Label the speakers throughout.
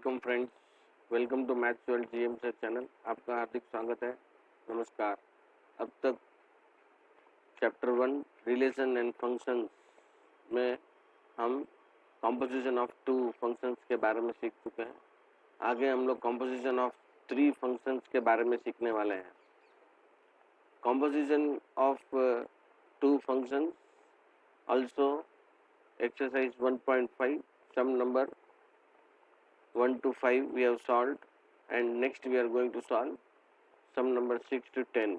Speaker 1: Welcome friends, welcome to maths world G M से channel. आपका हार्दिक स्वागत है। नमस्कार। अब तक चैप्टर 1 रिलेशन एंड फंक्शंस में हम कॉम्पोजिशन ऑफ 2 फंक्शंस के बारे में सीख चुके हैं। आगे हम लोग कॉम्पोजिशन ऑफ 3 फंक्शंस के बारे में सीखने वाले हैं। Composition of 2 functions also exercise 1.5 sum number 1 to 5 we have solved, and next we are going to solve sum number 6 to 10.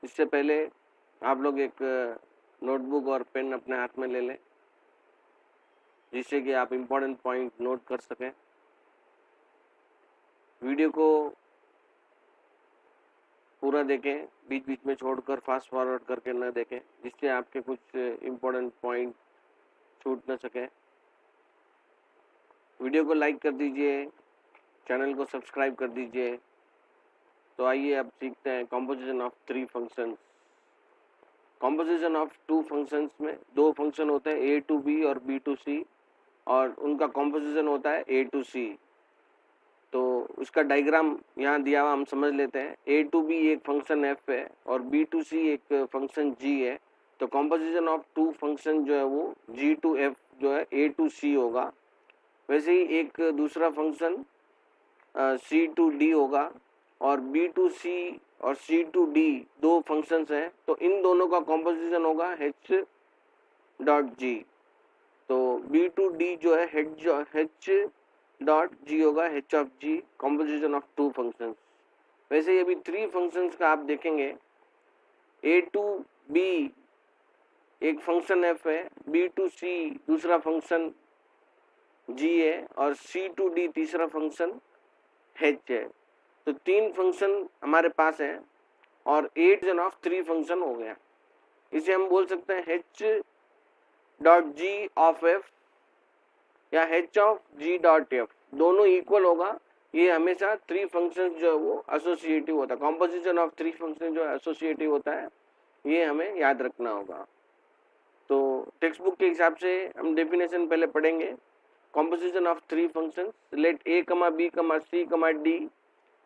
Speaker 1: इससे पहले आप लोग एक नोटबुक और पेन अपने हाथ में ले लें, जिससे कि आप इम्पोर्टेंट पॉइंट नोट कर सकें। वीडियो को पूरा देखें, बीच बीच में छोड़कर फास्ट फॉरवर्ड करके न देखें, जिससे आपके कुछ इम्पोर्टेंट पॉइंट छूट न सके। वीडियो को लाइक कर दीजिए, चैनल को सब्सक्राइब कर दीजिए। तो आइए अब सीखते हैं composition of 3 functions. Composition of 2 functions में 2 फंक्शन होते हैं, a to b और b to c, और उनका कॉम्पोजिशन होता है a to c। तो उसका डायग्राम यहाँ दिया हुआ हम समझ लेते हैं। a to b एक फंक्शन f है और b to c एक फंक्शन g है। तो कॉम्पोजिशन ऑफ 2 फंक्शन जो है वो g to f जो है a to c होगा। वैसे ही एक दूसरा फंक्शन c to d होगा, और b to c और c to d 2 फंक्शंस हैं। तो इन दोनों का कॉम्पोजिशन होगा h डॉट g। तो b to d जो है h डॉट g होगा, h of g, composition of 2 functions. वैसे ही अभी 3 फंक्शंस का आप देखेंगे। a to b एक फंक्शन f है, b to c दूसरा फंक्शन g है, और c to d तीसरा फंक्शन h है। तो 3 फंक्शन हमारे पास है और 8 जन ऑफ 3 फंक्शन हो गया। इसे हम बोल सकते हैं h dot g of f या h of g dot f, दोनों इक्वल होगा। ये हमेशा 3 फंक्शन जो है वो एसोसिएटिव होता है। कॉम्पोजिशन ऑफ 3 फंक्शन जो एसोसिएटिव होता है, ये हमें याद रखना होगा। तो टेक्स्ट बुक के हिसाब से हम डेफिनेशन पहले पढ़ेंगे। Composition of 3 function, let a, b, c, d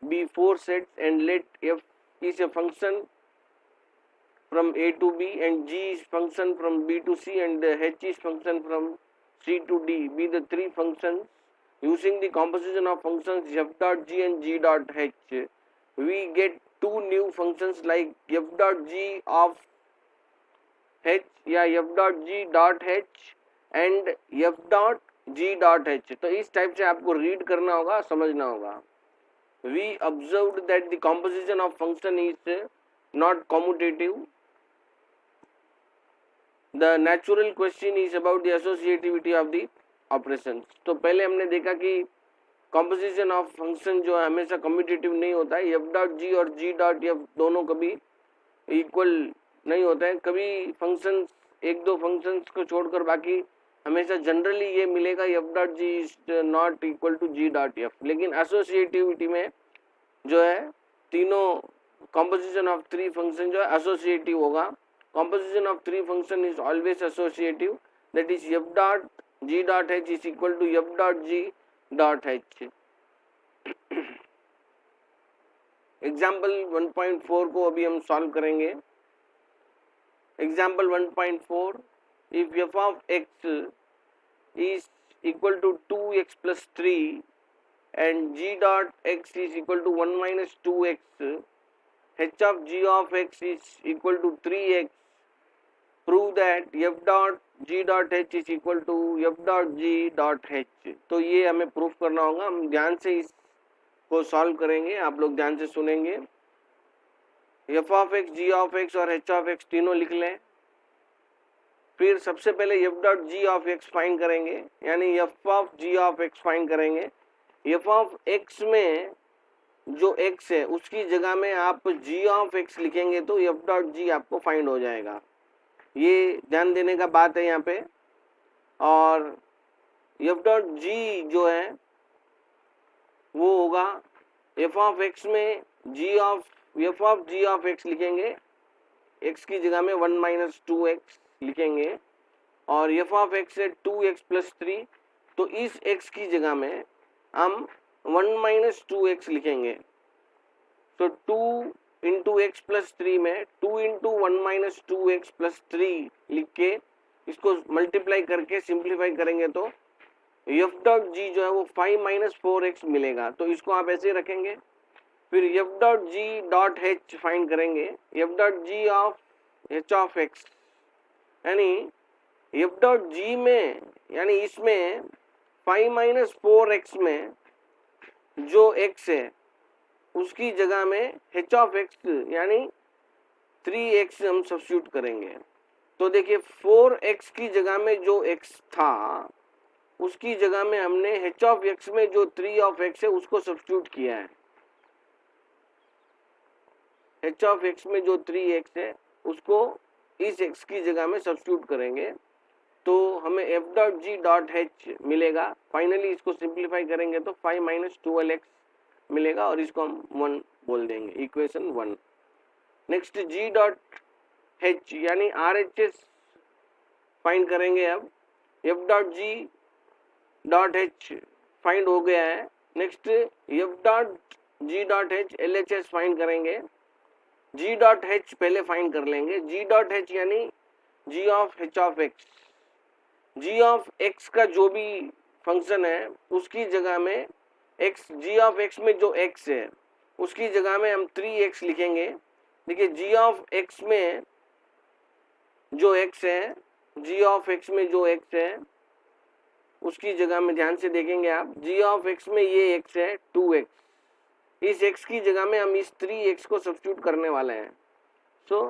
Speaker 1: be 4 sets, and let f is a function from a to b, and g is function from b to c, and h is function from c to d be the 3 functions. Using the composition of functions f dot g and g dot h, we get 2 new functions like f dot g of h या f dot g dot h and f dot g dot h। तो इस type से आपको read करना होगा, समझना होगा। We observed that the composition of function is not commutative. The natural question is about the associativity of the operations. तो पहले हमने देखा कि composition of function जो है हमेशा commutative नहीं होता है। f dot g और g dot f दोनों कभी equal नहीं होते हैं। कभी functions, एक दो functions को छोड़कर बाकी हमेशा जनरली ये मिलेगा f dot g is not equal to g dot f। लेकिन एसोसिएटिविटी में जो है तीनों कॉम्पोजिशन ऑफ 3 फंक्शन जो है एसोसिएटिव होगा। Composition of 3 function is always associative, that is f dot g dot h is equal to f dot g dot h। Example 1.4 को अभी हम सॉल्व करेंगे। Example 1.4, if f of x is equal to 2x plus 3 and g dot x is equal to 1 minus 2x, h of g of x is equal to 3x, prove that f dot g dot h is equal to f dot g dot h। तो ये हमें proof करना होगा। हम ध्यान से इसको solve करेंगे, आप लोग ध्यान से सुनेंगे। f of x, g of x और h of x तीनों लिख लें। फिर सबसे पहले f dot g of x find करेंगे, यानी f of g of x find करेंगे। f ऑफ x में जो x है उसकी जगह में आप g ऑफ x लिखेंगे तो f डॉट g आपको फाइंड हो जाएगा। ये ध्यान देने का बात है यहाँ पे। और f डॉट g जो है वो होगा f ऑफ x में f of g of x लिखेंगे, x की जगह में 1 माइनस 2x लिखेंगे, और f ऑफ x है 2x प्लस 3, तो इस x की जगह में हम 1 माइनस 2x लिखेंगे। तो 2 इंटू एक्स प्लस 3 में 2 इंटू 1 माइनस 2x प्लस 3 लिख के इसको मल्टीप्लाई करके सिंप्लीफाई करेंगे तो एफ डॉट जी जो है वो 5 माइनस 4x मिलेगा। तो इसको आप ऐसे रखेंगे। फिर F dot G dot H find करेंगे। F dot G of H of X यानी एफ डॉट जी में यानी इसमें 5 माइनस 4x में जो x है उसकी जगह में h ऑफ x यानी 3x हम सब्स्टिट्यूट करेंगे। तो देखिए 4x की जगह में जो x था उसकी जगह में हमने h ऑफ x में जो 3 ऑफ x है उसको सब्स्टिट्यूट किया है। h ऑफ x में जो 3x है उसको इस x की जगह में सब्स्टिट्यूट करेंगे तो हमें f dot G dot h मिलेगा। फाइनली इसको सिंप्लीफाई करेंगे तो 5 माइनस 12x मिलेगा और इसको हम 1 बोल देंगे, equation 1। Next g dot h यानी RHS फाइंड करेंगे। अब f dot G dot h find हो गया है। Next f dot G dot h LHS find करेंगे। g डॉट h पहले फाइंड कर लेंगे। g डॉट h यानी g of h of x। g of x का जो भी फंक्शन है उसकी जगह में x g ऑफ x में जो x है उसकी जगह में हम 3x लिखेंगे। देखिए g ऑफ x में जो x है g ऑफ x में जो x है उसकी जगह में ध्यान से देखेंगे आप, g ऑफ x में ये x है 2x, इस x की जगह में हम इस 3x को सब्स्टिट्यूट करने वाले हैं। सो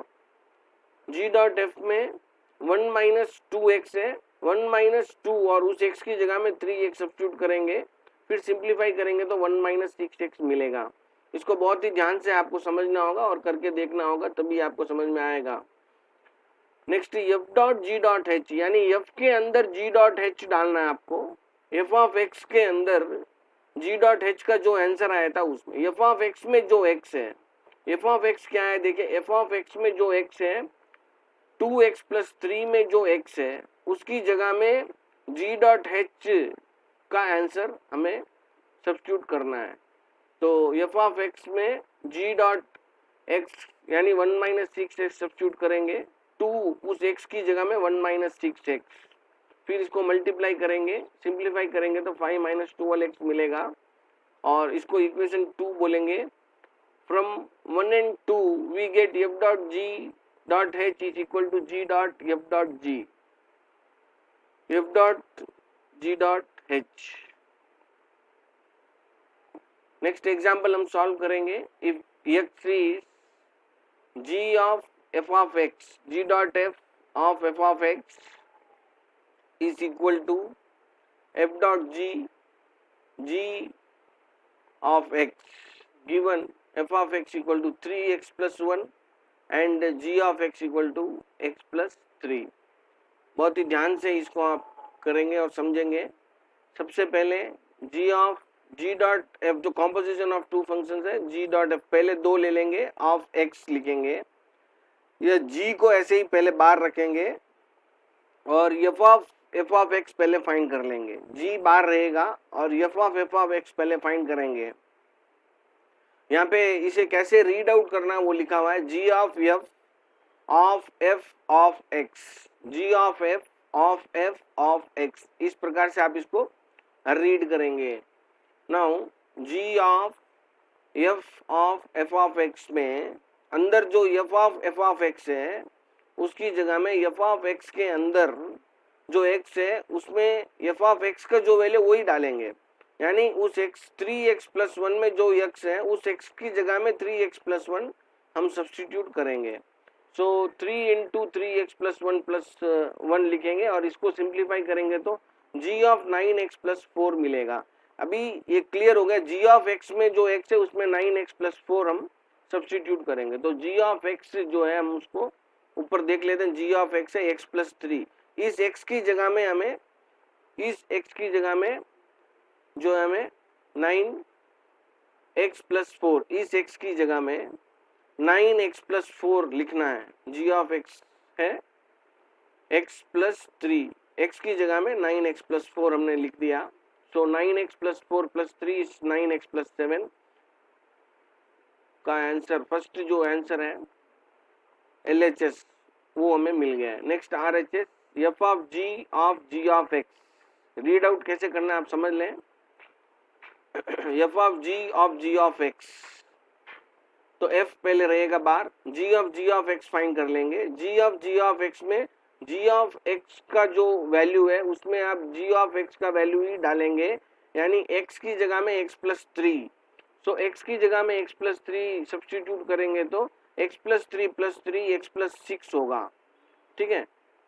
Speaker 1: g डॉट f में 1 माइनस 2x है, 1 माइनस 2 और उस x की जगह में 3x सब्स्टिट्यूट करेंगे। फिर सिंप्लीफाई करेंगे तो 1 माइनस 6x मिलेगा। इसको बहुत ही ध्यान से आपको समझना होगा और करके देखना होगा तभी आपको समझ में आएगा। Next f dot G dot h यानी f के अंदर g डॉट h डालना है आपको। f ऑफ x के अंदर g डॉट h का जो आंसर आया था उसमें f ऑफ x में जो x है, f ऑफ x क्या है देखिए, f ऑफ x में जो x है 2x प्लस 3 में जो x है उसकी जगह में g डॉट h का आंसर हमें सब्स्टिट्यूट करना है। तो f ऑफ x में g डॉट x यानी 1 माइनस 6x सब्स्टिट्यूट करेंगे, 2 उस x की जगह में 1 माइनस 6x, फिर इसको मल्टीप्लाई करेंगे, सिंप्लीफाई करेंगे तो 5 माइनस 12x मिलेगा और इसको इक्वेशन 2 बोलेंगे। From 1 and 2 we get f dot g dot h is equal to g dot f dot g, f dot g dot h। Next example हम सॉल्व करेंगे। If x is g of f of x, g dot f of f of x is equal to f dot g g of x, given f of x equal to 3x plus 1 and g of x equal to x plus 3। बहुत ही ध्यान से इसको आप करेंगे और समझेंगे। सबसे पहले g of g dot f जो कॉम्पोजिशन ऑफ टू फंक्शंस है, g डॉट f पहले 2 ले लेंगे, ऑफ x लिखेंगे, ये g को ऐसे ही पहले बाहर रखेंगे और f ऑफ x पहले फाइंड कर लेंगे, g बाहर रहेगा और f ऑफ x पहले फाइंड करेंगे। यहाँ पे इसे कैसे रीड आउट करना है वो लिखा हुआ है, g of f of x, g of f of x, इस प्रकार से आप इसको रीड करेंगे। Now g of f of x में अंदर जो f ऑफ x है उसकी जगह में f ऑफ x के अंदर जो x है उसमें f ऑफ x का जो वैल्यू वही डालेंगे, यानी उस x 3x प्लस 1 में जो x है उस x की जगह में 3x प्लस 1 हम सब्स्टिट्यूट करेंगे। सो 3 इंटू 3x प्लस 1 प्लस 1 लिखेंगे और इसको सिंप्लीफाई करेंगे तो g ऑफ 9x प्लस 4 मिलेगा। अभी ये क्लियर हो गया, g ऑफ x में जो x है उसमें 9x प्लस 4 हम सब्स्टिट्यूट करेंगे। तो g ऑफ x जो है हम उसको ऊपर देख लेते हैं, g ऑफ x है x प्लस 3, इस x की जगह में हमें इस x की जगह में जो है हमें 9x प्लस 4, इस x की जगह में 9x प्लस 4 लिखना है। g ऑफ x है x प्लस 3, x की जगह में 9x प्लस 4 हमने लिख दिया। सो 9x plus 4 plus 3 is 9x plus 7 का आंसर, फर्स्ट जो आंसर है LHS वो हमें मिल गया है। Next RHS, f of g of x, read out कैसे करना है आप समझ लें। f of g of x, तो f पहले रहेगा बाहर, g ऑफ x फाइंड कर लेंगे। g ऑफ x में g ऑफ x का जो वैल्यू है उसमें आप g ऑफ x का वैल्यू ही डालेंगे, यानी x की जगह में x प्लस 3। सो x की जगह में x प्लस 3 सब्सटीट्यूट करेंगे तो x plus 3 plus 3 x plus 6 होगा, ठीक है।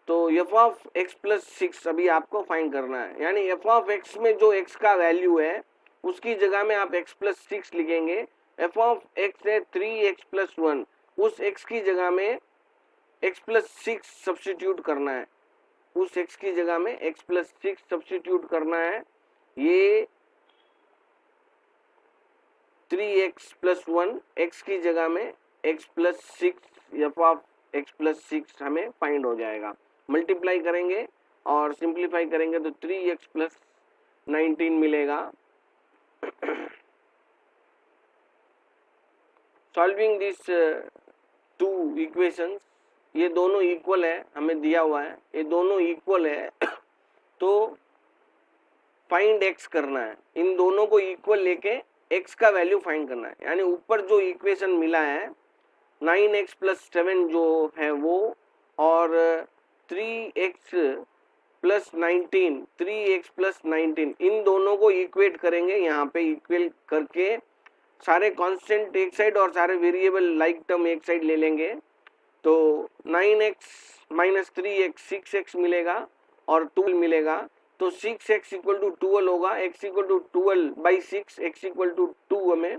Speaker 1: तो f ऑफ x प्लस 6 अभी आपको फाइंड करना है, यानी f ऑफ x में जो x का वैल्यू है उसकी जगह में आप x प्लस 6 लिखेंगे। f ऑफ x है 3x प्लस 1, उस x की जगह में x प्लस 6 सब्सटीट्यूट करना है, उस x की जगह में x प्लस 6 सब्सटीट्यूट करना है। ये 3x प्लस 1 x की जगह में x plus 6, f of x plus 6 हमें फाइंड हो जाएगा। मल्टीप्लाई करेंगे और सिंप्लीफाई करेंगे तो 3x प्लस 19 मिलेगा। सॉल्विंग दिस टू इक्वेशंस, ये दोनों इक्वल है, हमें दिया हुआ है ये दोनों इक्वल है तो फाइंड x करना है, इन दोनों को इक्वल लेके x का वैल्यू फाइंड करना है। यानी ऊपर जो इक्वेशन मिला है 9x प्लस 7 जो है वो, और 3x प्लस 19, 3x प्लस 19, इन दोनों को इक्वेट करेंगे। यहाँ पे इक्वल करके सारे कांस्टेंट एक साइड और सारे वेरिएबल लाइक टर्म एक साइड ले लेंगे, तो 9x माइनस 3x 6x मिलेगा और 12 मिलेगा, तो 6x इक्वल टू 12 होगा, x equal to 12 by 6, x equal to 2 हमें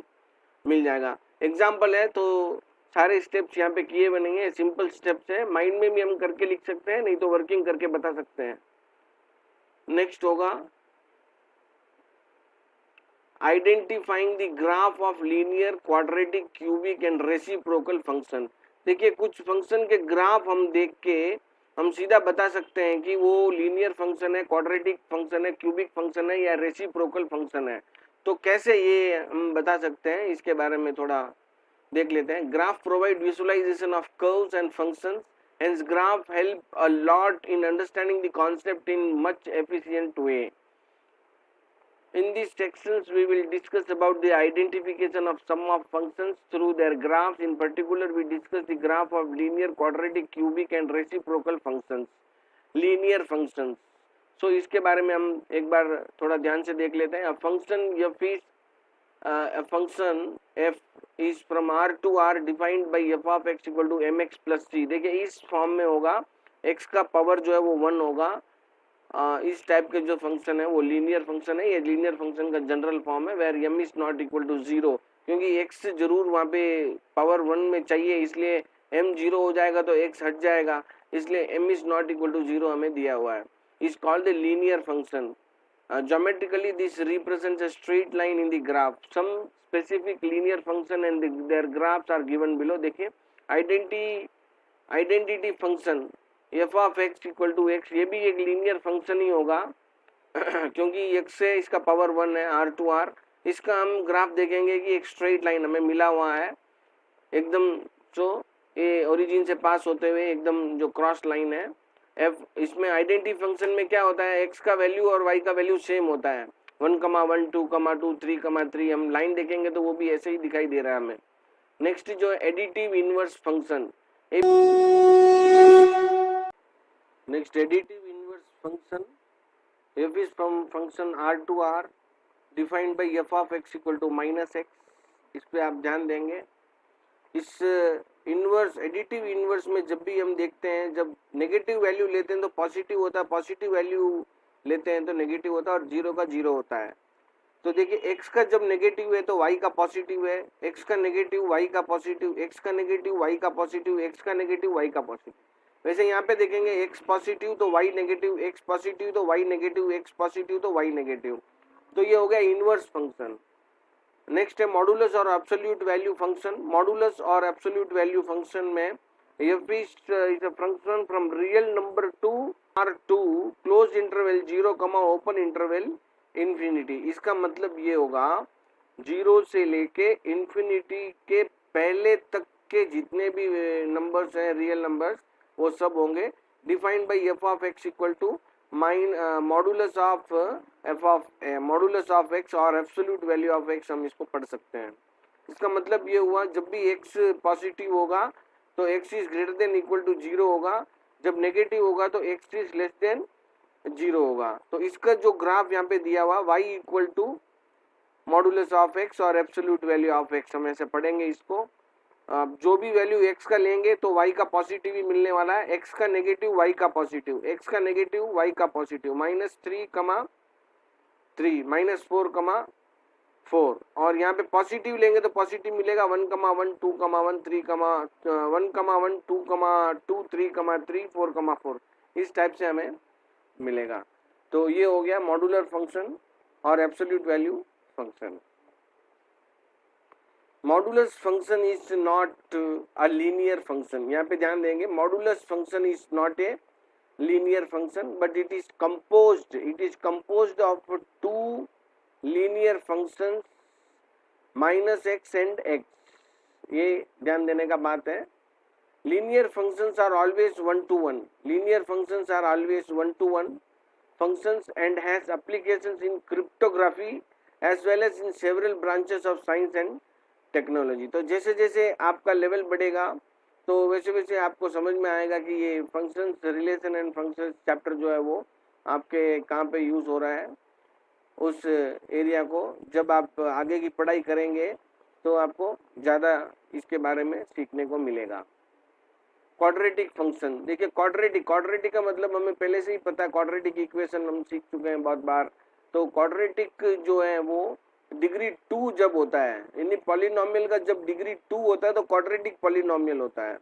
Speaker 1: मिल जाएगा। एग्जाम्पल है तो सारे स्टेप्स यहाँ पे किए हुए नहीं है, सिंपल स्टेप्स है, माइंड में भी हम करके लिख सकते हैं, नहीं तो वर्किंग करके बता सकते हैं। नेक्स्ट होगा identifying the graph of linear, quadratic, cubic and reciprocal function. देखिए कुछ फंक्शन के ग्राफ हम देख के हम सीधा बता सकते हैं कि वो लीनियर फंक्शन है, क्वाड्रेटिक फंक्शन है, क्यूबिक फंक्शन है या रेसिप्रोकल फंक्शन है। तो कैसे ये हम बता सकते हैं इसके बारे में थोड़ा देख लेते हैं। Graph provide visualisation of curves and functions, hence graph help a lot in understanding the concept in much efficient way. In these sections we will discuss about the identification of sum of functions through their graphs. In particular we discuss the graph of linear, quadratic, cubic and reciprocal functions, linear functions. So इसके बारे में हम एक बार थोड़ा ध्यान से देख लेते हैं। A function f is a function f is from R to R defined by f of x equal to mx plus c। देखिए इस फॉर्म में होगा, x का पावर जो है वो 1 होगा। इस टाइप के जो फंक्शन है वो लीनियर फंक्शन है, ये लीनियर फंक्शन का जनरल फॉर्म है where m is not equal to 0, क्योंकि x जरूर वहाँ पे पावर 1 में चाहिए, इसलिए m 0 हो जाएगा तो x हट जाएगा, इसलिए m is not equal to 0 हमें दिया हुआ है। Is called the linear function. Geometrically this represents a straight line in the graph. Some specific linear function and their graphs are given below. देखिए identity function f of x equal to x, ये भी एक linear function ही होगा क्योंकि x से इसका power 1 है R to R। इसका हम ग्राफ देखेंगे कि एक स्ट्रेट लाइन हमें मिला हुआ है एकदम, जो ये ओरिजिन से पास होते हुए एकदम जो क्रॉस लाइन है f। इसमें आइडेंटिटी फंक्शन में क्या होता है, x का वैल्यू और y का वैल्यू सेम होता है, 1, 1, 2, 2, 3, 3। हम लाइन देखेंगे तो वो भी ऐसे ही दिखाई दे रहा है हमें। नेक्स्ट जो additive inverse function, next additive inverse function f is from function R to R defined by f of x equal to minus x। इस पे आप ध्यान देंगे। इस इनवर्स, एडिटिव इनवर्स में जब भी हम देखते हैं, जब नेगेटिव वैल्यू लेते हैं तो पॉजिटिव होता है, पॉजिटिव वैल्यू लेते हैं तो नेगेटिव होता है और 0 का 0 होता है। तो देखिए x का जब नेगेटिव है तो y का पॉजिटिव है, x का नेगेटिव y का पॉजिटिव, x का नेगेटिव y का पॉजिटिव, x का नेगेटिव y का पॉजिटिव। वैसे यहाँ पे देखेंगे x पॉजिटिव तो y नेगेटिव, x पॉजिटिव तो y नेगेटिव, x पॉजिटिव तो y नेगेटिव। तो ये हो गया इनवर्स फंक्शन। नेक्स्ट है मॉडुलस और एब्सोल्यूट वैल्यू फंक्शन। मॉडुलस और एब्सोल्यूट वैल्यू फंक्शन में f is a function from real number to R2 close interval 0 कमा ओपन इंटरवल इन्फिनिटी। इसका मतलब ये होगा 0 से लेके इन्फिनिटी के पहले तक के जितने भी नंबर्स हैं रियल नंबर्स वो सब होंगे defined by F of X equal to modulus of X और एब्सोल्यूट वैल्यू ऑफ एक्स हम इसको पढ़ सकते हैं। इसका मतलब ये हुआ जब भी एक्स पॉजिटिव होगा तो X is greater than equal to 0 होगा, जब नेगेटिव होगा तो एक्स इज लेस देन 0 होगा। तो इसका जो ग्राफ यहाँ पे दिया हुआ y equal to modulus of X और एब्सोल्यूट वैल्यू ऑफ एक्स, हम ऐसे पढ़ेंगे इसको। जो भी वैल्यू x का लेंगे तो y का पॉजिटिव ही मिलने वाला है, x का नेगेटिव y का पॉजिटिव, x का नेगेटिव y का पॉजिटिव, -3, -4, और यहाँ पे पॉजिटिव लेंगे तो पॉजिटिव मिलेगा 1, 1, 2, 1, 3, 1, 1, 2, 2, 3, 3, 4, 4, इस टाइप से हमें मिलेगा। तो ये हो गया मॉडुलर फंक्शन और absolute value function. Modulus function is not a linear function, यहाँ पे ध्यान देंगे, modulus function is not a linear function but it is composed of two linear functions minus x and x, ये ध्यान देने का बात है। linear functions are always one to one functions and has applications in cryptography as well as in several branches of science and technology। तो जैसे जैसे आपका लेवल बढ़ेगा तो वैसे वैसे आपको समझ में आएगा कि ये functions relation and functions chapter जो है वो आपके कहाँ पे यूज़ हो रहा है, उस एरिया को जब आप आगे की पढ़ाई करेंगे तो आपको ज़्यादा इसके बारे में सीखने को मिलेगा। क्वाड्रेटिक फंक्शन, देखिए क्वाड्रेटिक का मतलब हमें पहले से ही पता है, क्वाड्रेटिक इक्वेशन हम सीख चुके हैं बहुत बार। तो क्वाड्रेटिक जो है वो डिग्री 2 जब होता है, यानी पॉलिनोमियल का जब डिग्री 2 होता है तो क्वाड्रेटिक पॉलिनोमियल होता है,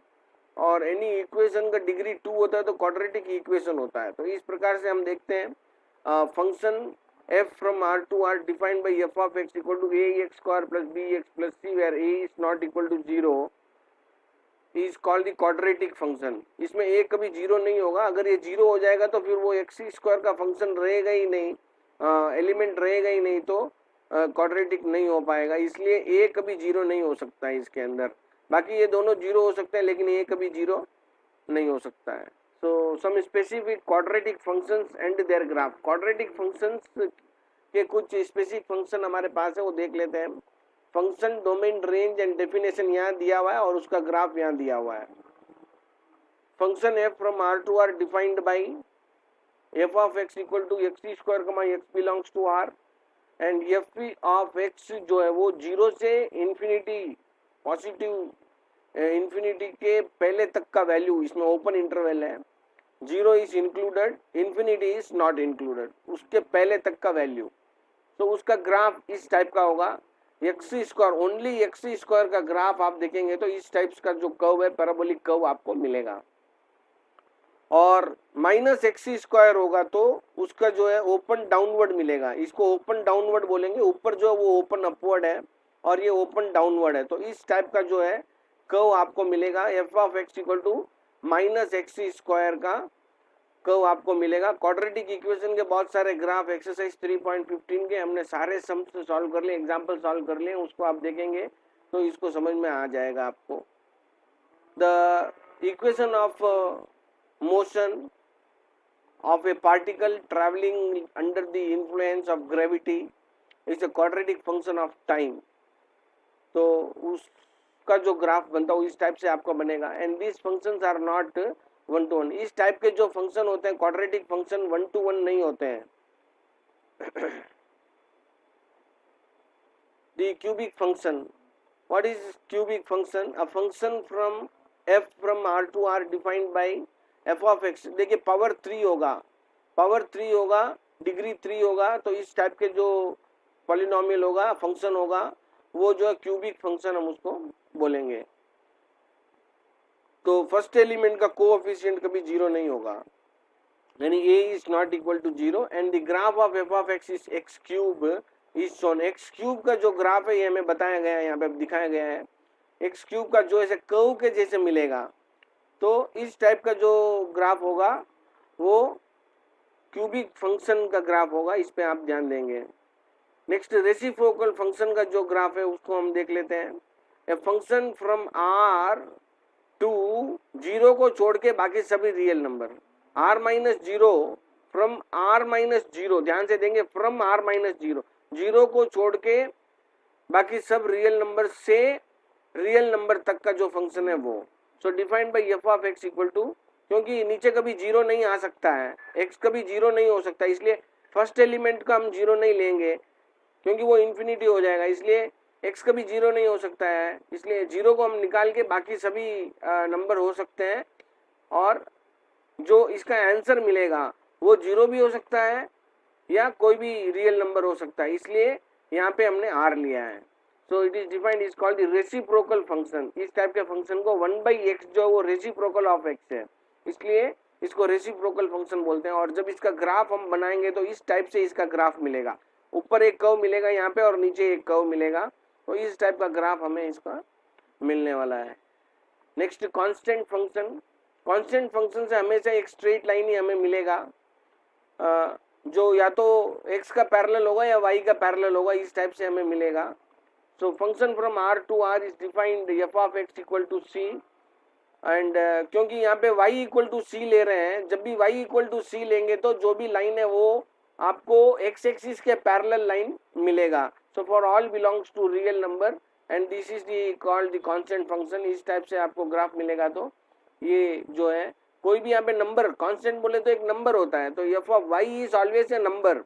Speaker 1: और एनी इक्वेशन का डिग्री 2 होता है तो क्वाड्रेटिक इक्वेशन होता है। तो इस प्रकार से हम देखते हैं function f from R to R defined by f of x equal to ax square plus bx plus c where a is not equal to 0 is called the quadratic function। इसमें a कभी 0 नहीं होगा, अगर ये 0 हो जाएगा तो फिर वो x स्क्वायर का फंक्शन रहेगा ही नहीं, एलिमेंट रहेगा ही नहीं, तो क्वाड्रेटिक नहीं हो पाएगा, इसलिए a कभी 0 नहीं हो सकता है इसके अंदर। बाकी ये दोनों 0 हो सकते हैं लेकिन a कभी 0 नहीं हो सकता है। So some specific quadratic functions and their graph, quadratic functions के कुछ स्पेसिफिक फंक्शन हमारे पास है वो देख लेते हैं। Function domain range and definition यहाँ दिया हुआ है और उसका ग्राफ यहाँ दिया हुआ है। Function f from R to R defined by f of x equal to x square comma x belongs to R and f of x जो है वो 0 से इन्फिनिटी पॉजिटिव इन्फिनिटी के पहले तक का वैल्यू, इसमें ओपन इंटरवल है, 0 is included, infinity is not included, उसके पहले तक का वैल्यू। तो उसका ग्राफ इस टाइप का होगा, x square, only x square का ग्राफ आप देखेंगे तो इस टाइप का जो कर्व है पैराबोलिक कर्व आपको मिलेगा। और माइनस एक्स स्क्वायर होगा तो उसका जो है ओपन डाउनवर्ड मिलेगा, इसको ओपन डाउनवर्ड बोलेंगे, ऊपर जो है वो ओपन अपवर्ड है और ये ओपन डाउनवर्ड है। तो इस टाइप का जो है कर्व आपको मिलेगा, F of X equal to minus X square का कर्व आपको मिलेगा। क्वाड्रेटिक इक्वेशन के बहुत सारे ग्राफ एक्सरसाइज 3.15 के हमने सारे सम्स सॉल्व कर लिए, एग्जाम्पल सॉल्व कर लिए, उसको आप देखेंगे तो इसको समझ में आ जाएगा आपको। The equation of motion of a particle traveling under the influence of gravity is a quadratic function of time। तो उसका जो ग्राफ बनता है इस टाइप से आपका बनेगा। And this functions are not 1 to 1, इस टाइप के जो फंक्शन होते हैं क्वाड्रेटिक फंक्शन 1 to 1 नहीं होते हैं। The cubic function, what is cubic function? A function from f from R to R defined by f of x। देखिए power 3 होगा, डिग्री 3 होगा, तो इस टाइप के जो पॉलिनोमियल होगा, फंक्शन होगा, वो जो है क्यूबिक फंक्शन हम उसको बोलेंगे। तो फर्स्ट एलिमेंट का कोएफिशिएंट कभी 0 नहीं होगा, यानी a is not equal to 0 and the graph of f of x is x cube is shown. x cube का जो ग्राफ है ये हमें बताया गया है, यहाँ पे दिखाया गया है, x क्यूब का जो ऐसे कर्व के जैसे मिलेगा। तो इस टाइप का जो ग्राफ होगा वो क्यूबिक फंक्शन का ग्राफ होगा, इस पे आप ध्यान देंगे। नेक्स्ट रेसिप्रोकल फंक्शन का जो ग्राफ है उसको हम देख लेते हैं। A function from R to 0 को छोड़ के बाकी सभी real number, r minus 0 from r minus 0, ध्यान से देंगे, फ्रॉम r माइनस 0, 0 को छोड़ के बाकी सब रियल नंबर से रियल नंबर तक का जो फंक्शन है वो। So defined by F of X equal to, क्योंकि नीचे कभी 0 नहीं आ सकता है, x कभी 0 नहीं हो सकता, इसलिए फर्स्ट एलिमेंट का हम 0 नहीं लेंगे क्योंकि वो इन्फिनिटी हो जाएगा, इसलिए x कभी 0 नहीं हो सकता है, इसलिए 0 को हम निकाल के बाकी सभी नंबर हो सकते हैं। और जो इसका आंसर मिलेगा वो 0 भी हो सकता है या कोई भी रियल नंबर हो सकता है, इसलिए यहाँ पे हमने r लिया है। So it is defined, is called the reciprocal function. इस टाइप के फंक्शन को 1/x जो वो रेसिप्रोकल ऑफ x है, इसलिए इसको रेसिप्रोकल फंक्शन बोलते हैं। और जब इसका ग्राफ हम बनाएंगे तो इस टाइप से इसका ग्राफ मिलेगा, ऊपर एक कर्व मिलेगा यहाँ पे और नीचे एक कर्व मिलेगा, तो इस टाइप का ग्राफ हमें इसका मिलने वाला है। Next constant function. Constant function से हमेशा एक स्ट्रेट लाइन ही हमें मिलेगा, जो या तो x का पैरेलल होगा या y का पैरेलल होगा, इस टाइप से हमें मिलेगा। So function from r to r is defined f of x equal to c, and क्योंकि यहाँ पे y इक्वल टू c ले रहे हैं, जब भी y इक्वल टू c लेंगे तो जो भी लाइन है वो आपको x एक्सिस के पैरेलल लाइन मिलेगा। So for all belongs to real number and this is the called the constant function. इस टाइप से आपको ग्राफ मिलेगा। तो ये जो है कोई भी यहाँ पे नंबर, कांस्टेंट बोले तो एक नंबर होता है, तो f of y is always a number,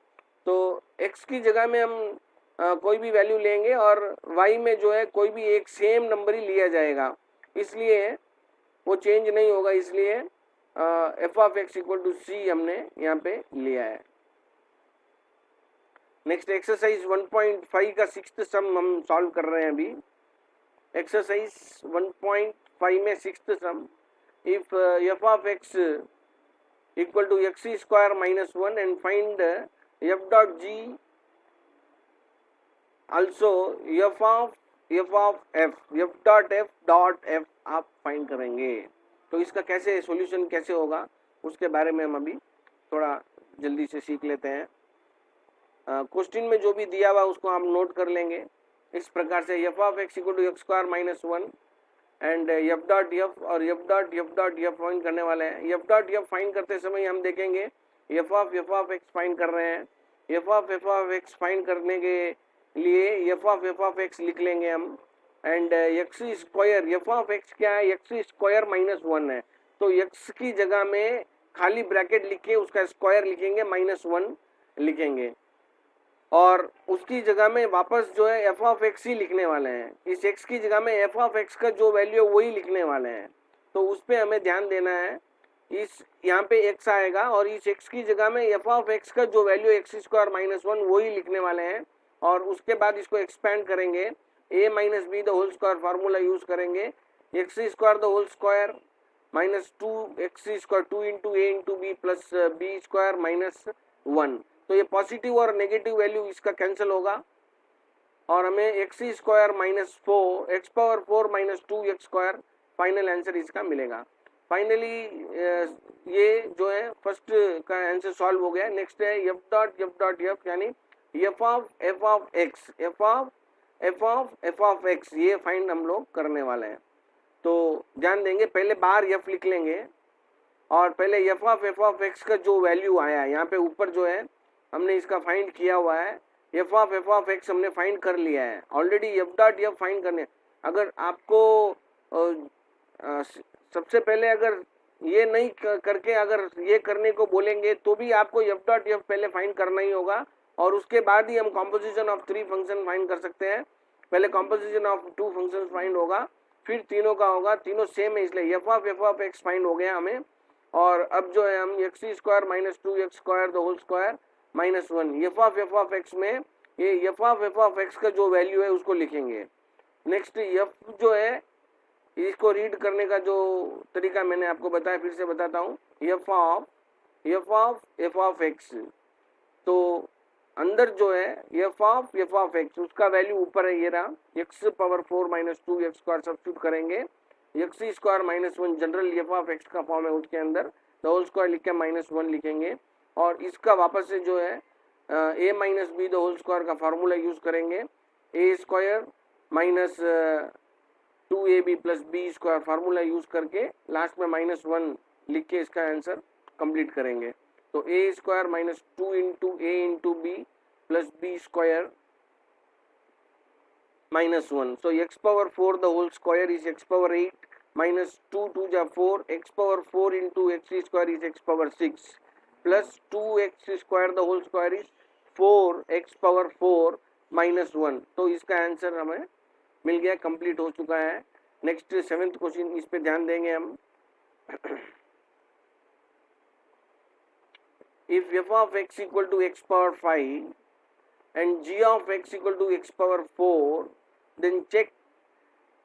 Speaker 1: तो x की जगह में हम कोई भी वैल्यू लेंगे और y में जो है कोई भी एक सेम नंबर ही लिया जाएगा, इसलिए वो चेंज नहीं होगा, इसलिए f of x equal to c हमने यहाँ पे लिया है। नेक्स्ट एक्सरसाइज 1.5 का सिक्स्थ सम हम सॉल्व कर रहे हैं अभी। एक्सरसाइज 1.5 में sixth sum, if f of x equal to x square minus 1 and find f dot g, also f dot f आप फाइंड करेंगे। तो इसका कैसे सॉल्यूशन कैसे होगा उसके बारे में हम अभी थोड़ा जल्दी से सीख लेते हैं। क्वेश्चन में जो भी दिया हुआ उसको हम नोट कर लेंगे इस प्रकार से, f of x equal to x square minus 1 and f dot f और f डॉट f फाइंड करने वाले हैं। f डॉट f फाइंड करते समय हम देखेंगे f ऑफ x फाइंड कर रहे हैं, f ऑफ x फाइंड करने के लिए f ऑफ x लिख लेंगे हम, and x square, f of x क्या है, x स्क्वायर माइनस 1 है, तो x की जगह में खाली ब्रैकेट लिख के उसका स्क्वायर लिखेंगे, माइनस 1 लिखेंगे और उसकी जगह में वापस जो है f ऑफ x ही लिखने वाले हैं। इस x की जगह में f ऑफ x का जो वैल्यू है वही लिखने वाले हैं, तो उस पर हमें ध्यान देना है। इस यहाँ पे x आएगा और इस x की जगह में f ऑफ x का जो वैल्यू x स्क्वायर माइनस 1 वही लिखने वाले हैं, और उसके बाद इसको एक्सपेंड करेंगे, a minus B the whole square formula use करेंगे, x square the whole square minus 2x square 2 into A into B plus B square minus 1। तो ये पॉजिटिव और नेगेटिव वैल्यू इसका कैंसिल होगा और हमें x square minus 4 x power 4 minus 2x square final answer इसका मिलेगा। फाइनली ये जो है फर्स्ट का आंसर सॉल्व हो गया। नेक्स्ट है f डॉट f यानी f ऑफ x, ये फाइंड हम लोग करने वाले हैं। तो ध्यान देंगे, पहले बार f लिख लेंगे और पहले f ऑफ x का जो वैल्यू आया है यहाँ पे ऊपर जो है हमने इसका फाइंड किया हुआ है, f ऑफ x हमने फाइंड कर लिया है already. f dot f find करने, अगर आपको सबसे पहले अगर ये नहीं करके अगर ये करने को बोलेंगे तो भी आपको f डॉट f पहले फाइंड करना ही होगा और उसके बाद ही हम कॉम्पोजिशन ऑफ 3 फंक्शन फाइंड कर सकते हैं। पहले कॉम्पोजिशन ऑफ 2 फंक्शन फाइंड होगा, फिर तीनों का होगा, तीनों सेम है इसलिए f ऑफ x फाइंड हो गया हमें। और अब जो है हम x square minus 2x square the whole square minus 1, f of x में ये f ऑफ x का जो वैल्यू है उसको लिखेंगे। नेक्स्ट f जो है इसको रीड करने का जो तरीका मैंने आपको बताया, फिर से बताता हूँ, f ऑफ x, तो अंदर जो है f ऑफ x उसका वैल्यू ऊपर है, ये रहा, x power 4 minus 2x square substitute करेंगे, x square minus 1 general f of x का फॉर्म है उसके अंदर, द होल स्क्वायर लिख के माइनस 1 लिखेंगे, और इसका वापस से जो है a minus B the whole square का फार्मूला यूज करेंगे, A square minus 2ab plus B square formula use करके लास्ट में -1 लिख के इसका आंसर कंप्लीट करेंगे। तो A square minus 2 into A into B plus B square -1, so x power 4 the whole square is x power 8 minus 2 2 ja 4, x power 4 into x square is x power 6 plus 2x square the whole square is 4x power 4 minus 1। तो इसका answer हमें मिल गया, complete हो चुका है। Next 7th question, इस पे ध्यान देंगे हम। if f of x equal to x power 5 and g of x equal to x power 4, then check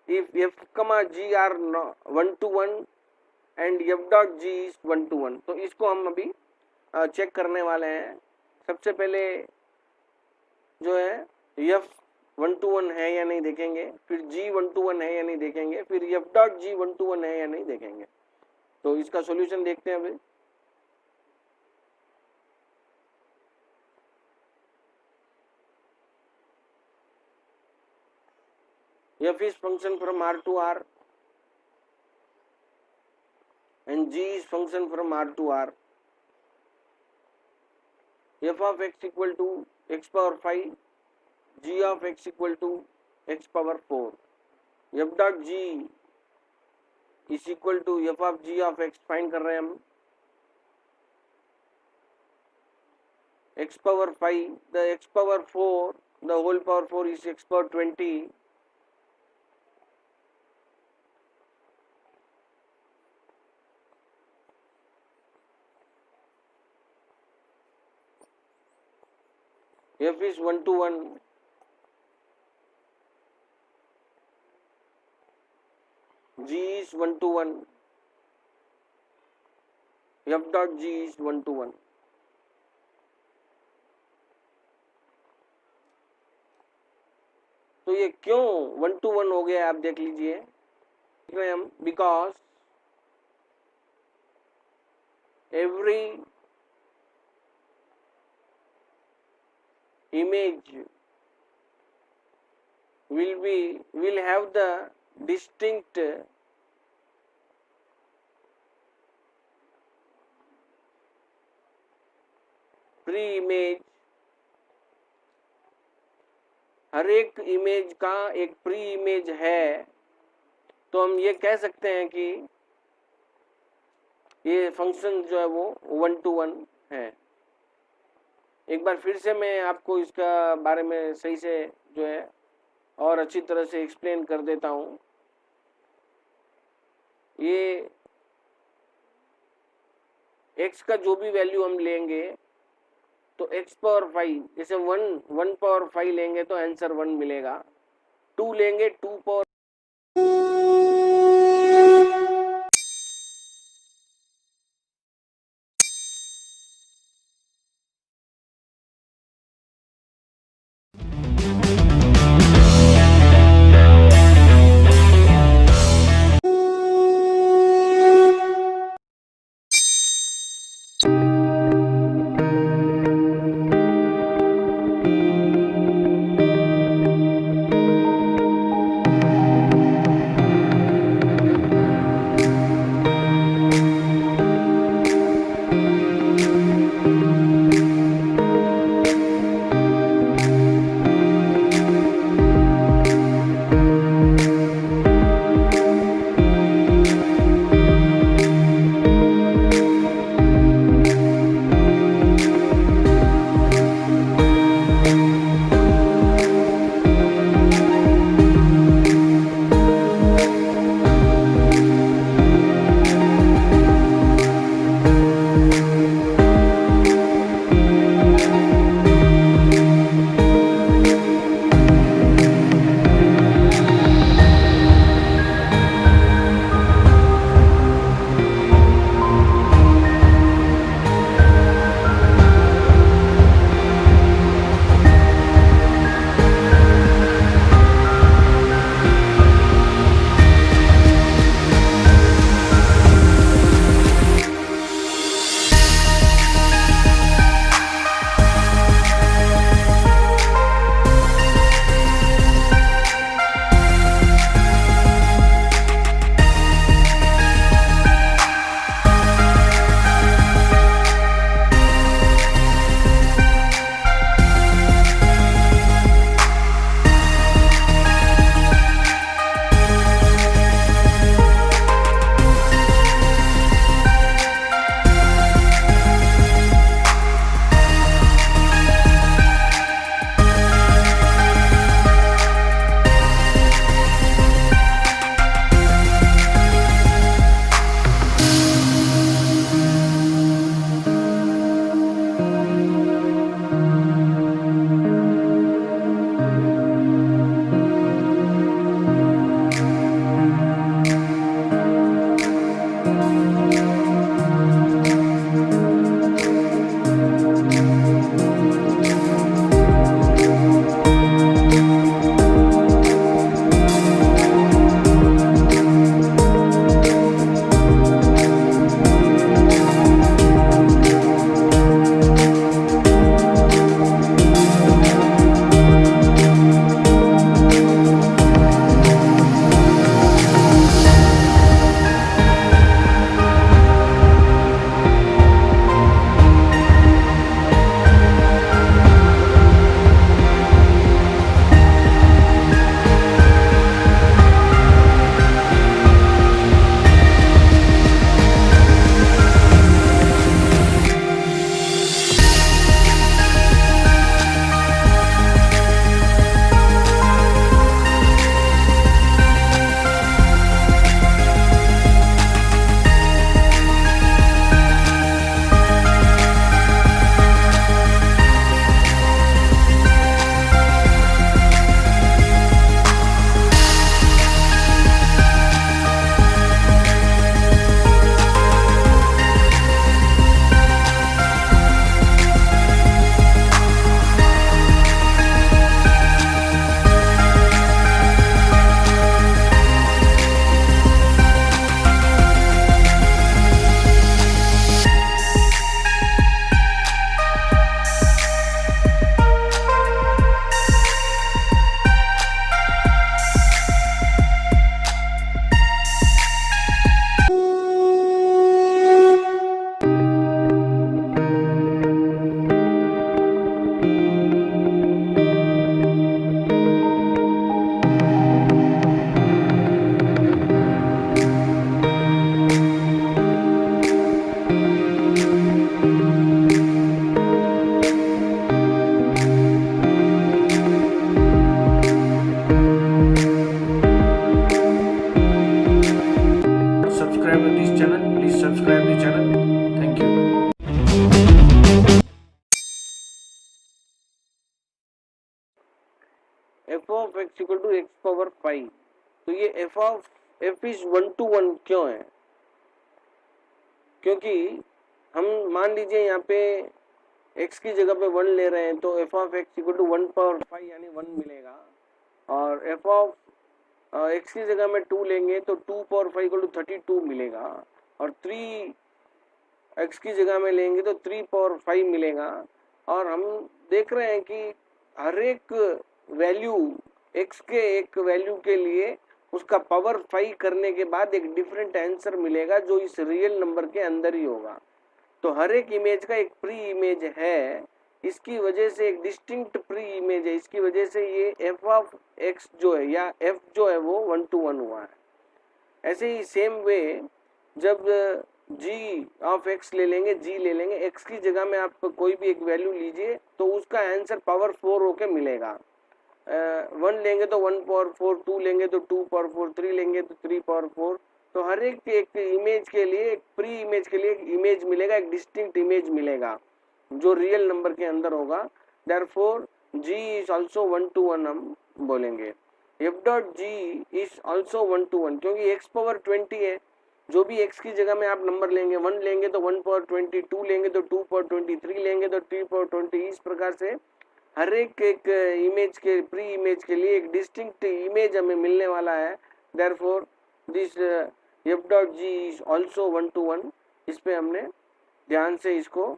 Speaker 1: if f comma g are 1 to 1 and f dot g is 1 to 1। तो इसको हम अभी check करने वाले हैं। सबसे पहले जो है f 1 to 1 है या नहीं देखेंगे, फिर g 1 to 1 है या नहीं देखेंगे, फिर f dot g 1 to 1 है या नहीं देखेंगे। तो इसका सॉल्यूशन देखते हैं अभी। f is function from R to R and g is function from R to R. f of x equal to x power 5, g of x equal to x power 4, f dot g is equal to f of g of x find कर रहे हैं हम। x power 5, the x power 4, the whole power 4 is x power 20, f is 1 to 1, g is 1 to 1, f dot g is 1 to 1। तो ये क्यों 1 to 1 हो गया आप देख लीजिए, हम because every image will have the distinct pre-image। हर एक इमेज का एक प्री इमेज है, तो हम ये कह सकते हैं कि ये फंक्शन जो है वो 1 to 1 है। एक बार फिर से मैं आपको इसका बारे में सही से जो है और अच्छी तरह से एक्सप्लेन कर देता हूँ। ये x का जो भी वैल्यू हम लेंगे तो x पावर 5, जैसे 1 पावर 5 लेंगे तो आंसर 1 मिलेगा, 2 लेंगे 2 power of X equal to X power 5। तो ये एफ ऑफ एफ इज 1:1 क्यों है? क्योंकि हम मान लीजिए यहाँ पे x की जगह पे 1 ले रहे हैं तो F of X equal to 1 power 5 यानी 1 मिलेगा, और एफ ऑफ x की जगह में 2 लेंगे तो 2 पावर 5 इक्वल टू 32 मिलेगा, और 3 x की जगह में लेंगे तो 3 पावर 5 मिलेगा। और हम देख रहे हैं कि हर एक वैल्यू x के एक वैल्यू के लिए उसका पावर 5 करने के बाद एक डिफरेंट आंसर मिलेगा जो इस रियल नंबर के अंदर ही होगा। तो हर एक इमेज का एक प्री इमेज है, इसकी वजह से एक डिस्टिंक्ट प्री इमेज है, इसकी वजह से ये एफ ऑफ एक्स जो है या एफ जो है वो 1:1 हुआ है। ऐसे ही सेम वे जब g ऑफ x ले लेंगे, g ले लेंगे, x की जगह में आप कोई भी एक वैल्यू लीजिए तो उसका आंसर पावर 4 होके मिलेगा। 1 लेंगे तो 1 पावर 4, 2 लेंगे तो 2 पावर 4, 3 लेंगे तो 3 पावर 4। तो हर एक इमेज के लिए, एक प्री इमेज के लिए एक इमेज मिलेगा, एक डिस्टिंक्ट इमेज मिलेगा जो रियल नंबर के अंदर होगा। देयरफॉर g इज आल्सो 1:1 हम बोलेंगे। f dot g is also 1:1 क्योंकि x पावर 20 है। जो भी x की जगह में आप नंबर लेंगे, 1 लेंगे तो 1 पावर 20, 2 लेंगे तो 2 पावर 20, 3 लेंगे तो 3 पावर 20। इस प्रकार से हर एक इमेज के प्री इमेज के लिए एक डिस्टिंक्ट इमेज हमें मिलने वाला है। Therefore this f dot g is also 1:1। इस पे हमने ध्यान से इसको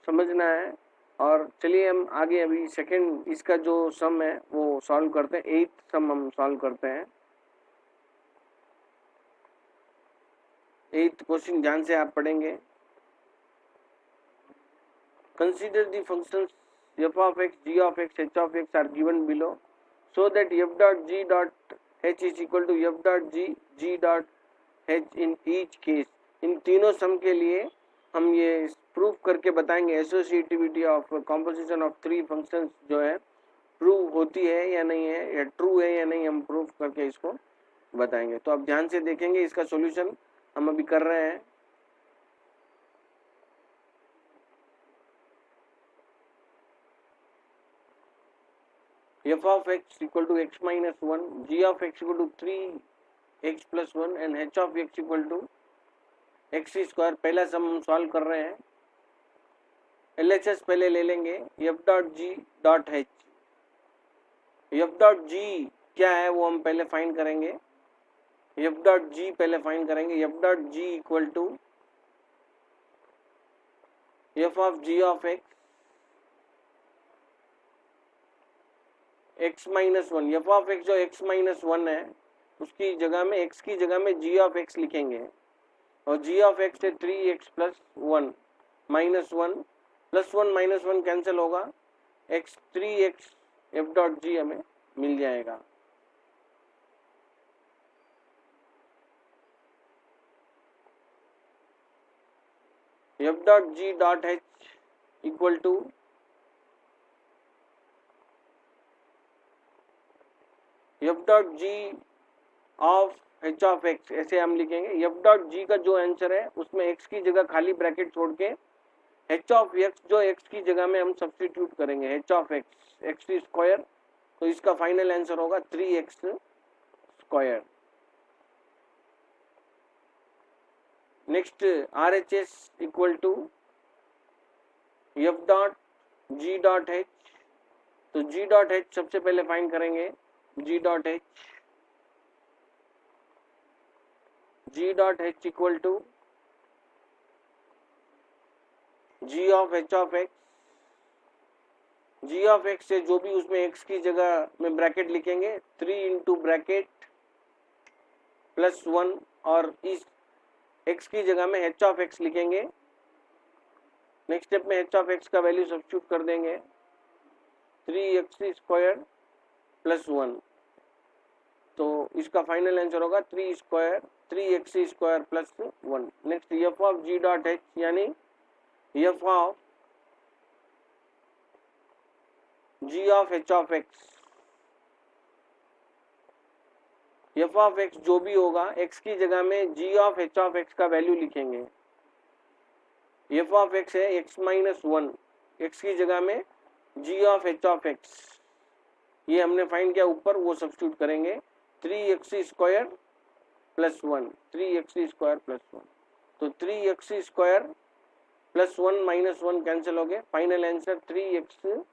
Speaker 1: समझना है। और चलिए हम आगे अभी सेकंड इसका जो सम है वो सॉल्व करते हैं। 8th सम हम सॉल्व करते हैं। 8th क्वेश्चन ध्यान से आप पढ़ेंगे। Consider the functions f of x, g of x, h of x are given below so that f dot g dot h is equal to f dot g, g dot h in each case। इन तीनों सम के लिए हम ये proof करके बताएंगे associativity of composition of 3 functions जो है prove होती है या नहीं है, या ट्रू है या नहीं, हम प्रूफ करके इसको बताएंगे। तो आप ध्यान से देखेंगे, इसका सॉल्यूशन हम अभी कर रहे हैं। f of x equal to x minus 1, g of x equal to 3x plus 1 and h of x equal to x square. पहला सम हम सॉल्व कर रहे हैं। LHS पहले ले लेंगे, f dot g dot h। f dot g क्या है वो हम पहले फाइंड करेंगे। f डॉट g पहले फाइंड करेंगे। f dot g equal to f of g of x x minus 1। F of x जो x माइनस 1 है उसकी जगह में, x की जगह में g ऑफ x लिखेंगे, और g ऑफ x है 3x plus 1 minus 1 plus 1 minus 1 cancel होगा, x 3x f dot g हमें मिल जाएगा। f dot g dot h equal to f dot g of h of x, ऐसे हम लिखेंगे। f डॉट g का जो आंसर है उसमें x की जगह खाली ब्रैकेट छोड़ के h ऑफ x जो x की जगह में हम सब्स्टिट्यूट करेंगे, h ऑफ x स्क्वायर। तो इसका फाइनल आंसर होगा 3x square. Next RHS equal to f dot g dot h। तो g डॉट h सबसे पहले फाइंड करेंगे, g dot h equal to g of h of x। g of x से जो भी उसमें x की जगह में ब्रैकेट लिखेंगे, 3 इंटू ब्रैकेट प्लस 1, और इस x की जगह में h ऑफ x लिखेंगे। नेक्स्ट स्टेप में h ऑफ x का वैल्यू सब्स्टिट्यूट कर देंगे, 3x स्क्वायर प्लस 1। तो इसका फाइनल आंसर होगा 3x square plus 1। Next f of g dot h यानी f of g of h of x। f of x जो भी होगा x की जगह में g of h of x का वैल्यू लिखेंगे। f ऑफ x है x माइनस 1, x की जगह में g of h of x ये हमने फाइंड किया ऊपर, वो सब्स्टिट्यूट करेंगे 3x² प्लस 1, 3x² प्लस 1, तो 3x² प्लस 1 माइनस 1 कैंसिल हो गए, फाइनल आंसर 3x²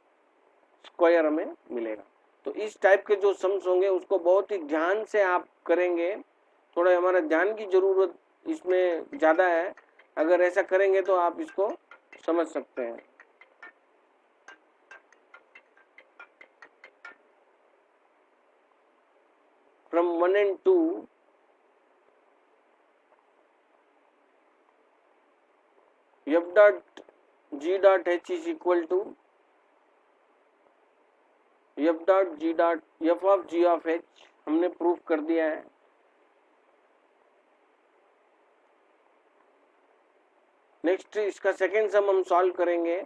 Speaker 1: हमें मिलेगा। तो इस टाइप के जो सम्स होंगे उसको बहुत ही ध्यान से आप करेंगे, थोड़ा हमारा ध्यान की जरूरत इसमें ज़्यादा है, अगर ऐसा करेंगे तो आप इसको समझ सकते हैं। From 1 and 2 f dot g dot h is equal to f dot g dot f of g of h हमने प्रूफ कर दिया है। नेक्स्ट इसका सेकेंड सम हम सॉल्व करेंगे।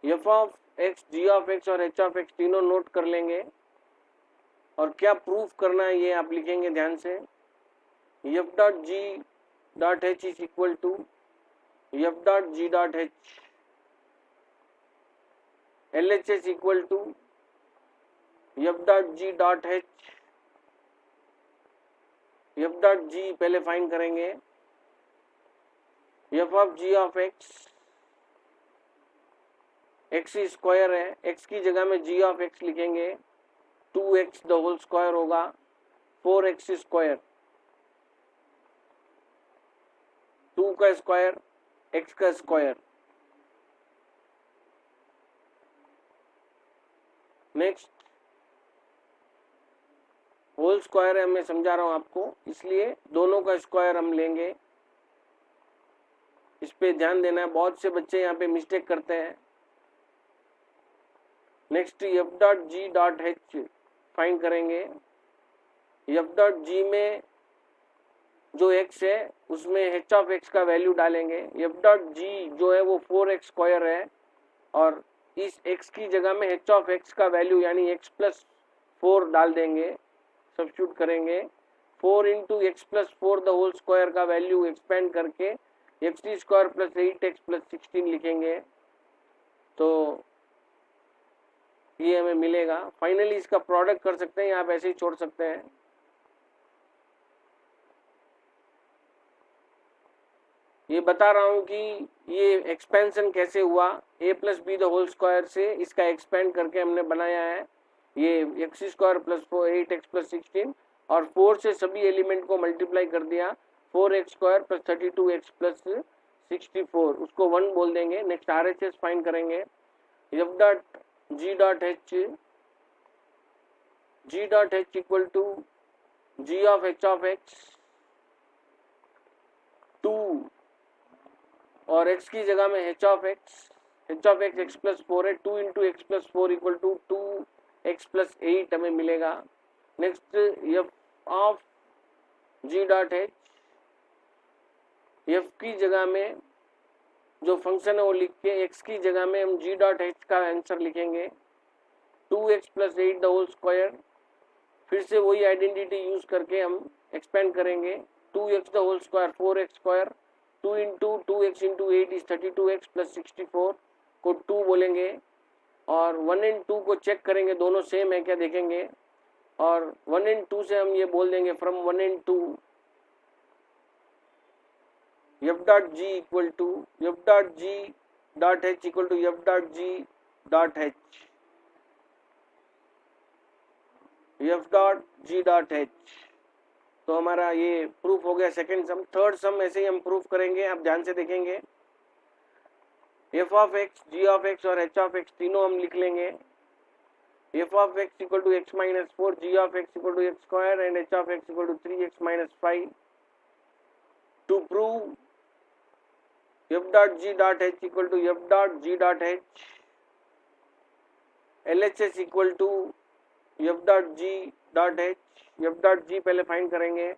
Speaker 1: f of x, g of x और h ऑफ x तीनों note कर लेंगे और क्या प्रूफ करना है ये आप लिखेंगे ध्यान से। f dot g dot h is equal to f dot g dot h, LHS equal to f dot g dot h, f dot g पहले फाइंड करेंगे, f of g of x, x square है, x की जगह में g of x लिखेंगे, 2x the whole square होगा 4x², 2 का square x का स्क्वायर। नेक्स्ट होल स्क्वायर है, मैं समझा रहा हूं आपको, इसलिए दोनों का स्क्वायर हम लेंगे, इस पे ध्यान देना है, बहुत से बच्चे यहाँ पे मिस्टेक करते हैं। Next f dot g dot h find करेंगे, f डॉट g में जो x है उसमें h ऑफ x का वैल्यू डालेंगे, f डॉट g जो है वो 4x² है और इस x की जगह में h ऑफ x का वैल्यू यानी x प्लस 4 डाल देंगे, सब्स्टिट्यूट करेंगे, 4 into x plus 4 the whole square का वैल्यू एक्सपेंड करके x² प्लस 8x प्लस 16 लिखेंगे, तो ये हमें मिलेगा। फाइनली इसका प्रोडक्ट कर सकते हैं या आप ऐसे ही छोड़ सकते हैं। ये बता रहा हूं कि ये एक्सपेंशन कैसे हुआ, a plus b the whole square से इसका एक्सपेंड करके हमने बनाया है ये x² प्लस 8x प्लस 16 और 4 से सभी एलिमेंट को मल्टीप्लाई कर दिया, 4x² प्लस 32x प्लस 64, उसको 1 बोल देंगे। नेक्स्ट RHS फाइंड करेंगे, f dot g dot h equal to g of h of x 2 और x की जगह में h of x x plus 4 है, 2 into x plus 4 equal to 2x plus 8 हमें मिलेगा। Next f of g dot h, f की जगह में जो फंक्शन है वो लिख के x की जगह में हम g डॉट h का आंसर लिखेंगे, 2x plus 8 the whole square, फिर से वही आइडेंटिटी यूज करके हम एक्सपेंड करेंगे, 2x the whole square 4x², 2 into 2x into 8 is 32x plus 64 को 2 बोलेंगे और 1 and 2 को चेक करेंगे दोनों सेम है क्या देखेंगे और 1 and 2 से हम ये बोल देंगे from 1 and 2 f dot g equal to f dot g dot h equal to f dot g dot h, f dot g dot h। तो हमारा ये प्रूफ हो गया सेकंड सम। थर्ड सम ऐसे ही हम प्रूफ करेंगे, आप ध्यान से देखेंगे, f of x, g of x और h ऑफ x तीनों हम लिख लेंगे, f of x equal to x minus 4, g of x equal to x² and h of x equal to 3x minus 5। To prove f dot g dot h equal to f dot g dot h, LHS equal to f dot g dot h, f dot g पहले find करेंगे,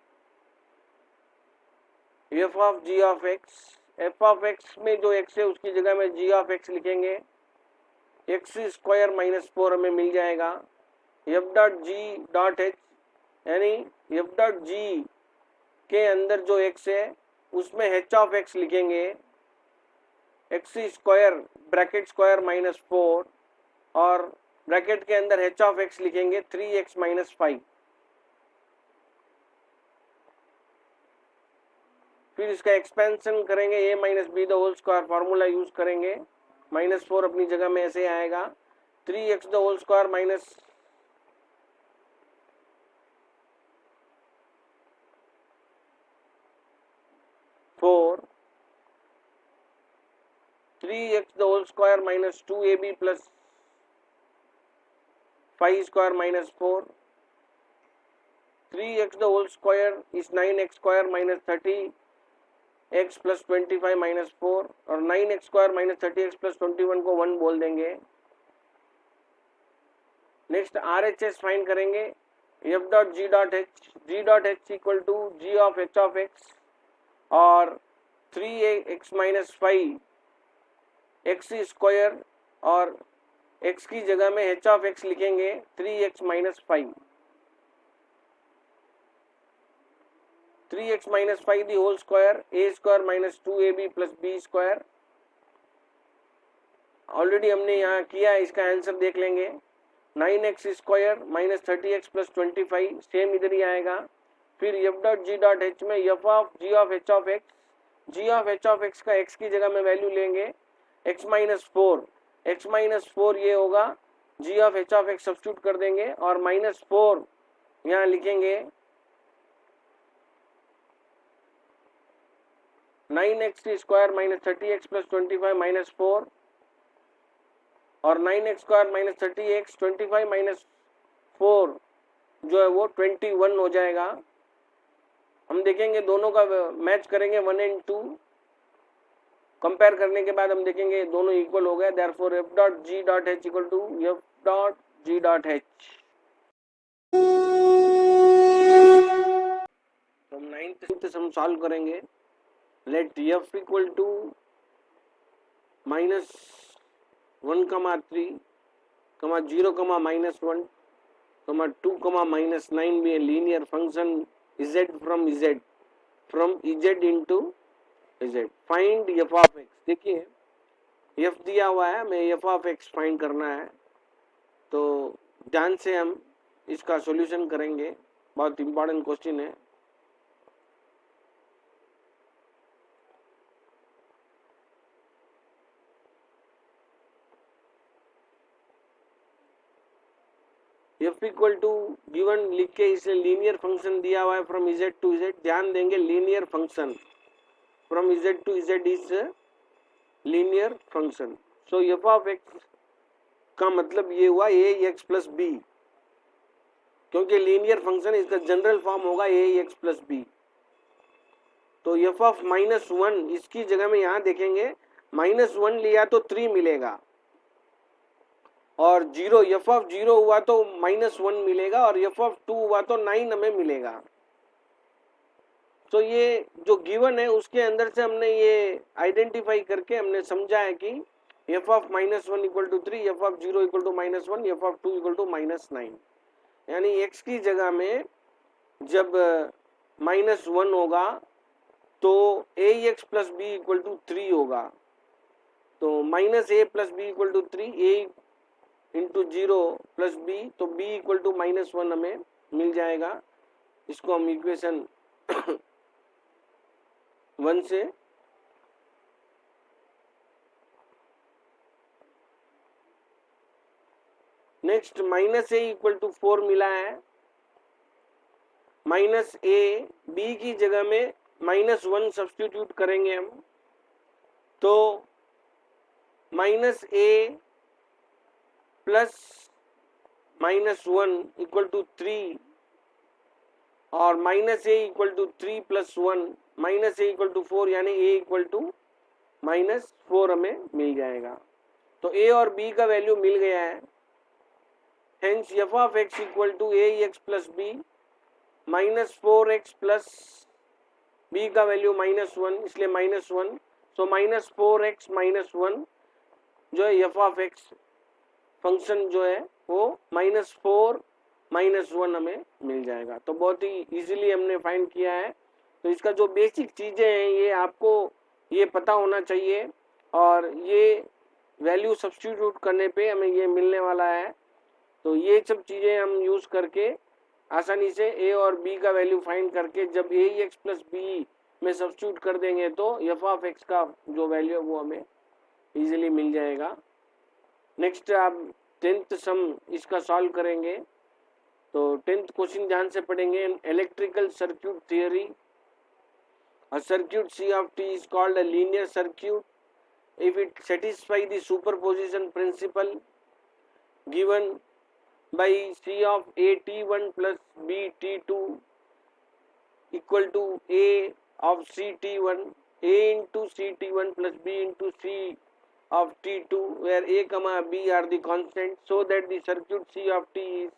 Speaker 1: f of g of x, f of x में जो x है उसकी जगह में g of x लिखेंगे, x² minus 4 हमें मिल जाएगा, f dot g dot h यानी f डॉट g के अंदर जो x है उसमें h ऑफ x लिखेंगे, x square bracket square minus 4 और ब्रैकेट के अंदर एच ऑफ एक्स लिखेंगे 3x माइनस 5। फिर इसका एक्सपेंशन करेंगे a minus B the whole square, formula use करेंगे, -4 अपनी जगह में ऐसे आएगा, 3x the whole square minus 4, 3x the whole square minus 2ab plus 5 square minus 4, 3x the whole square is 9x square minus 30x plus 25 minus 4 और 9x square minus 30x plus 21 को 1 बोल देंगे। नेक्स्ट RHS फाइंड करेंगे, f dot g dot h equal to g of h of x और 3x minus 5 x square और x की जगह में h ऑफ x लिखेंगे 3x minus 5, 3x minus 5 the whole square a स्क्वायर minus 2ab plus b square. Already हमने यहाँ किया है, इसका आंसर देख लेंगे, 9x square minus 30x plus 25 same इधर ही आएगा। फिर f dot g dot h में f of g of h of x, g of h of x का x की जगह में वैल्यू लेंगे x माइनस 4 ये होगा, g of h of x substitute कर देंगे और माइनस 4 यहाँ लिखेंगे, 9x square minus 30x plus 25 minus 4 और 9x square minus 30x 25 minus 4 जो है वो 21 हो जाएगा। हम देखेंगे दोनों का मैच करेंगे 1 एंड 2, कंपेयर करने के बाद हम देखेंगे दोनों इक्वल हो गए, therefore f dot g dot h equal to f dot g dot h। तो हम 9th हम सॉल्व करेंगे, let f equal to -1, 3, 0, -1, 2, -9 be a linear function z from z into z। Find f of x। देखिए f दिया हुआ है, हमें f of x find करना है, तो ध्यान से हम इसका सॉल्यूशन करेंगे, बहुत इंपॉर्टेंट क्वेश्चन है। f इक्वल टू गिवन लिख के इसे लीनियर फंक्शन दिया हुआ है फ्रॉम z टू z, ध्यान देंगे linear function from z to z is linear function. So f of x का मतलब ये हुआ ax प्लस b, क्योंकि लीनियर फंक्शन इसका जनरल फॉर्म होगा ax प्लस b। तो f ऑफ -1 इसकी जगह में यहाँ देखेंगे, -1 लिया तो 3 मिलेगा और 0 f ऑफ 0 हुआ तो -1 मिलेगा और f ऑफ 2 हुआ तो 9 हमें मिलेगा। तो ये जो गिवन है उसके अंदर से हमने ये आइडेंटिफाई करके हमने समझा है कि f of -1 equal to 3, f of 0 equal to -1, f of 2 equal to -9, यानी x की जगह में जब -1 होगा तो ax plus b equal to 3 होगा, तो -a plus b equal to 3, a into 0 plus b, तो b इक्वल टू -1 हमें मिल जाएगा। इसको हम इक्वेशन 1 से नेक्स्ट -a इक्वल टू 4 मिला है, -a b की जगह में -1 सब्स्टिट्यूट करेंगे हम, तो -a प्लस -1 इक्वल टू 3 और -a equal to 3 plus 1, -a equal to 4, यानी a इक्वल टू -4 हमें मिल जाएगा। तो a और b का वैल्यू मिल गया है, hence f of x equal to ax plus b, -4x plus b का वैल्यू -1 इसलिए -1, सो -4x -1 जो है f ऑफ x फंक्शन जो है वो -4 -1 हमें मिल जाएगा। तो बहुत ही इजीली हमने फाइंड किया है। तो इसका जो बेसिक चीजें हैं ये आपको ये पता होना चाहिए और ये वैल्यू सब्स्टिट्यूट करने पे हमें ये मिलने वाला है। तो ये सब चीज़ें हम यूज़ करके आसानी से a और b का वैल्यू फाइंड करके जब ax प्लस b में सब्स्टिट्यूट कर देंगे तो f ऑफ x का जो वैल्यू है वो हमें इजीली मिल जाएगा। नेक्स्ट आप 10th सम इसका सॉल्व करेंगे। तो 10th क्वेश्चन ध्यान से पढ़ेंगे। Electrical circuit theory, a circuit C of t is called a linear circuit if it satisfies the superposition principle given by C of a t1 plus b t2 equal to a of c t1, a into c t1 plus b into c of t2 where a comma b are the constants so that the circuit C of t is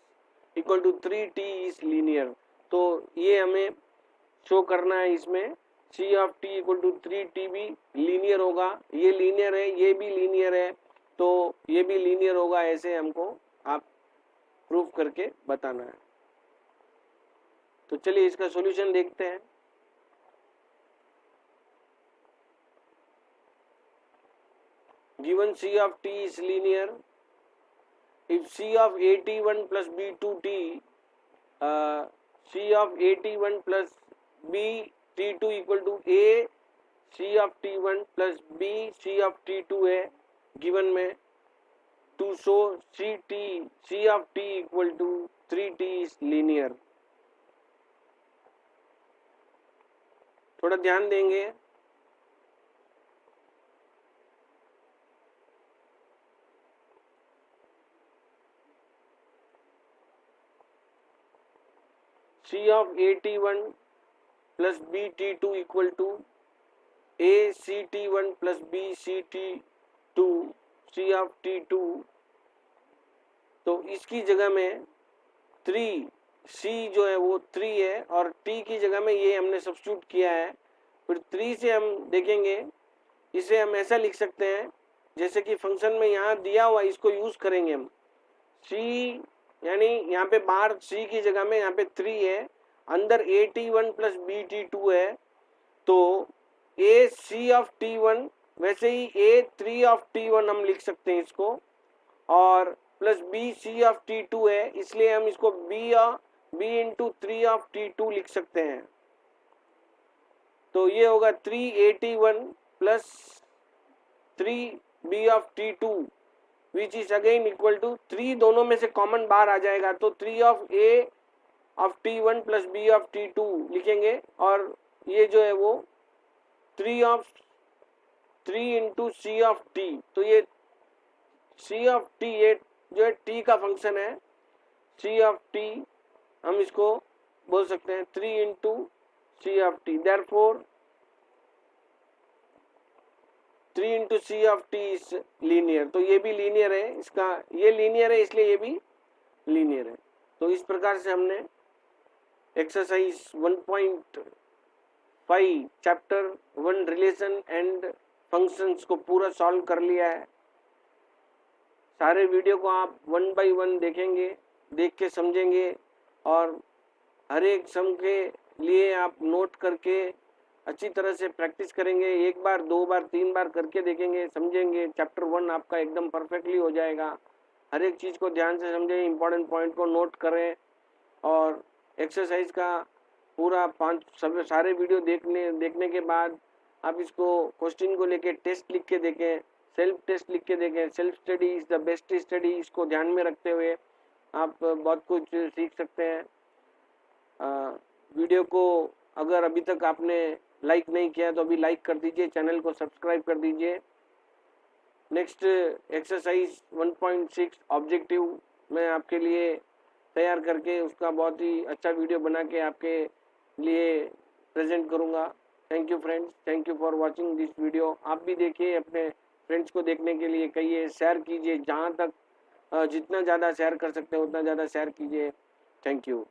Speaker 1: equal to 3t is linear। तो ये हमें show करना है इसमें C of t equal to 3t भी linear होगा। ये linear है, ये भी लीनियर है, तो ये भी लीनियर होगा। ऐसे हमको आप प्रूफ करके बताना है। तो चलिए इसका सॉल्यूशन देखते हैं। Given C of t is linear if C of at1 plus b2t C of at1 plus b t2 equal to a C of t1 plus b C of t2 है given में। To show C of t equal to 3t is linear। थोड़ा ध्यान देंगे। C of at1 plus b t2 equal to a ct1 plus b ct2 C of t2। तो इसकी जगह में 3 C जो है वो 3 है और t की जगह में ये हमने सब्स्टिट्यूट किया है। फिर 3 से हम देखेंगे, इसे हम ऐसा लिख सकते हैं जैसे कि फंक्शन में यहाँ दिया हुआ इसको यूज करेंगे हम। C यानी यहाँ पे बाहर C की जगह में यहाँ पे 3 है, अंदर at1 प्लस bt2 है, तो a C of t1 वैसे ही a3 of t1 हम लिख सकते हैं इसको, और plus b C of t2 है, इसलिए हम इसको b इंटू 3 of t2 लिख सकते हैं। तो ये होगा 3at1 plus 3b of t2 which is again equal to 3, दोनों में से कॉमन बाहर आ जाएगा तो 3 of a of t1 plus b of t2 लिखेंगे, और ये जो है वो 3 इंटू c of t। तो ये c of t ये जो है t का फंक्शन है, c of t हम इसको बोल सकते हैं 3 into c of t। Therefore 3 into c of t is linear. तो ये भी लीनियर है, इसका ये लीनियर है इसलिए ये भी लीनियर है। तो इस प्रकार से हमने exercise 1.5 chapter 1 relation and functions को पूरा सॉल्व कर लिया है। सारे वीडियो को आप 1 by 1 देखेंगे, देख के समझेंगे, और हर एक सम के लिए आप नोट करके अच्छी तरह से प्रैक्टिस करेंगे। 1 बार 2 बार 3 बार करके देखेंगे, समझेंगे, चैप्टर 1 आपका एकदम परफेक्टली हो जाएगा। हर एक चीज़ को ध्यान से समझें, इंपॉर्टेंट पॉइंट को नोट करें, और एक्सरसाइज का पूरा 5 सारे वीडियो देखने के बाद आप इसको क्वेश्चन को लेके टेस्ट लिख के देखें, सेल्फ टेस्ट लिख के देखें। Self study is the best study, इसको ध्यान में रखते हुए आप बहुत कुछ सीख सकते हैं। वीडियो को अगर अभी तक आपने लाइक नहीं किया तो अभी लाइक कर दीजिए, चैनल को सब्सक्राइब कर दीजिए। नेक्स्ट एक्सरसाइज 1.6 ऑब्जेक्टिव मैं आपके लिए तैयार करके उसका बहुत ही अच्छा वीडियो बना के आपके लिए प्रेजेंट करूंगा। Thank you friends, thank you for watching this video. आप भी देखिए, अपने फ्रेंड्स को देखने के लिए कहिए, शेयर कीजिए, जहाँ तक जितना ज़्यादा शेयर कर सकते हैं उतना ज़्यादा शेयर कीजिए। Thank you.